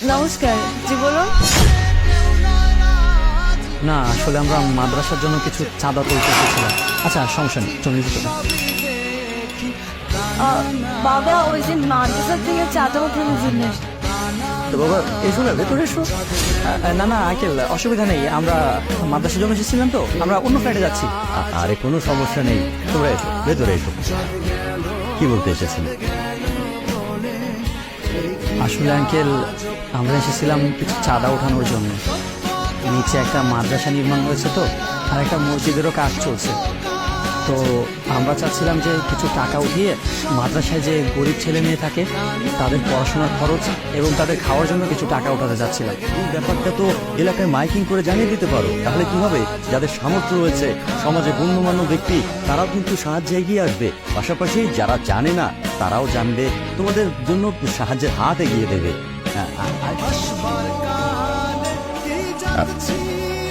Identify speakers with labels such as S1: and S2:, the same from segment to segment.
S1: নমস্কার, জি বলুন।
S2: না আসলে আমরা মাদ্রাসার জন্য কিছু চাঁদা তুলতে এসেছিলাম। আচ্ছা সমস্যা নেই, চলে যেতে হবে।
S1: বাবা ওই যে মাদ্রাসা থেকে চাঁদা ওঠানোর জন্য
S2: তো বাবা এসো না, ভেতরে এসো। না না আঙ্কেল, অসুবিধা নেই, আমরা মাদ্রাসার জন্য এসেছিলাম তো, আমরা অন্য ফ্লাইটে যাচ্ছি।
S3: আরে কোনো সমস্যা নেই, তোমরা এসো, ভেতরে এসো। কি বলতে এসেছেন?
S2: আসলে আঙ্কেল আমরা এসেছিলাম কিছু চাঁদা ওঠানোর জন্য। নিচে একটা মাদ্রাসা নির্মাণ হয়েছে তো, আর একটা মসজিদেরও কাজ চলছে। তো আমরা চাচ্ছিলাম যে কিছু টাকা উঠিয়ে মাদ্রাসায় যে গরিব ছেলে মেয়ে থাকে তাদের পড়াশোনার খরচ এবং তাদের খাওয়ার জন্য কিছু টাকা উঠাতে যাচ্ছিলাম।
S3: এই ব্যাপারটা তো এলাকায় মাইকিং করে জানিয়ে দিতে পারো, তাহলে কি হবে, যাদের সামর্থ্য রয়েছে সমাজে গণ্যমান্য ব্যক্তি তারাও কিন্তু সাহায্যে এগিয়ে আসবে। পাশাপাশি যারা জানে না তারাও জানবে, তোমাদের জন্য সাহায্যের হাত এগিয়ে দেবে।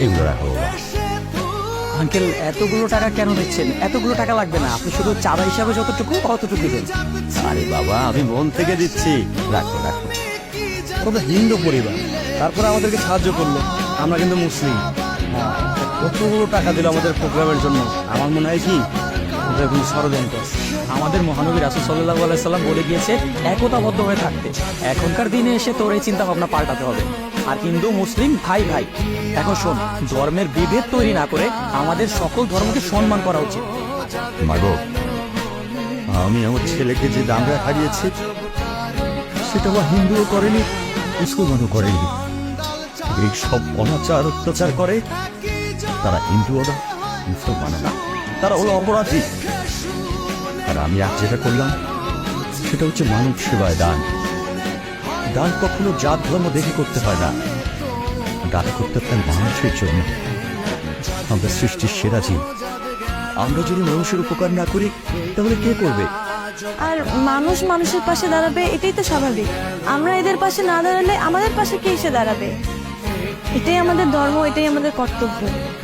S3: এগুলো রাখো বাবা।
S2: আঙ্কেল এতগুলো টাকা কেন দিচ্ছেন? এতগুলো টাকা লাগবে না, আপনি শুধু চাঁদা হিসাবে যতটুকু অতটুকু দেবেন।
S3: আরে বাবা আমি মন থেকে দিচ্ছি, রাখো রাখো।
S4: তোমরা হিন্দু পরিবার, তারপরে আমাদেরকে সাহায্য করলো। আমরা কিন্তু মুসলিম। কতগুলো টাকা দিল আমাদের প্রোগ্রামের জন্য। আমার মনে হয় কি ওদের কোনো ষড়যন্ত্র আছে।
S2: আমাদের মহানবী রাসূল সাল্লাল্লাহু আলাইহি সাল্লাম বলে গিয়েছে একতাবদ্ধ হয়ে থাকতে। এখনকার দিনে এসে তোর এই চিন্তা ভাবনা পাল্টাতে হবে। আর হিন্দু মুসলিম ভাই ভাই। এখন শোন, ধর্মের বিভেদ তৈরি না করে আমাদের সকল ধর্মকে সম্মান করা উচিত।
S3: মাগো, আমি আমার ছেলেকে যে দামরা হারিয়েছি সেটা আমার হিন্দুও করেনি, মুসলমানও করেনি। এই সব অনাচার অত্যাচার করে তারা হিন্দুও না, মুসলমানও না, তারা হলো অপরাধী। আর আমি আজ যেটা করলাম সেটা হচ্ছে মানব সেবায় দান। দান কখনো জাত ধর্ম দেখে করতে হয় না, দান করতে হয় মানুষের জন্য। আমরা সৃষ্টির সেরা জীব, আমরা যদি মানুষের উপকার না করি তাহলে কে করবে?
S1: আর মানুষ মানুষের পাশে দাঁড়াবে, এটাই তো স্বাভাবিক। আমরা এদের পাশে না দাঁড়ালে আমাদের পাশে কে এসে দাঁড়াবে? এটাই আমাদের ধর্ম, এটাই আমাদের কর্তব্য।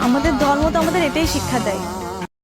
S1: আমাদের ধর্ম তো আমাদের এটাই শিক্ষা দেয়।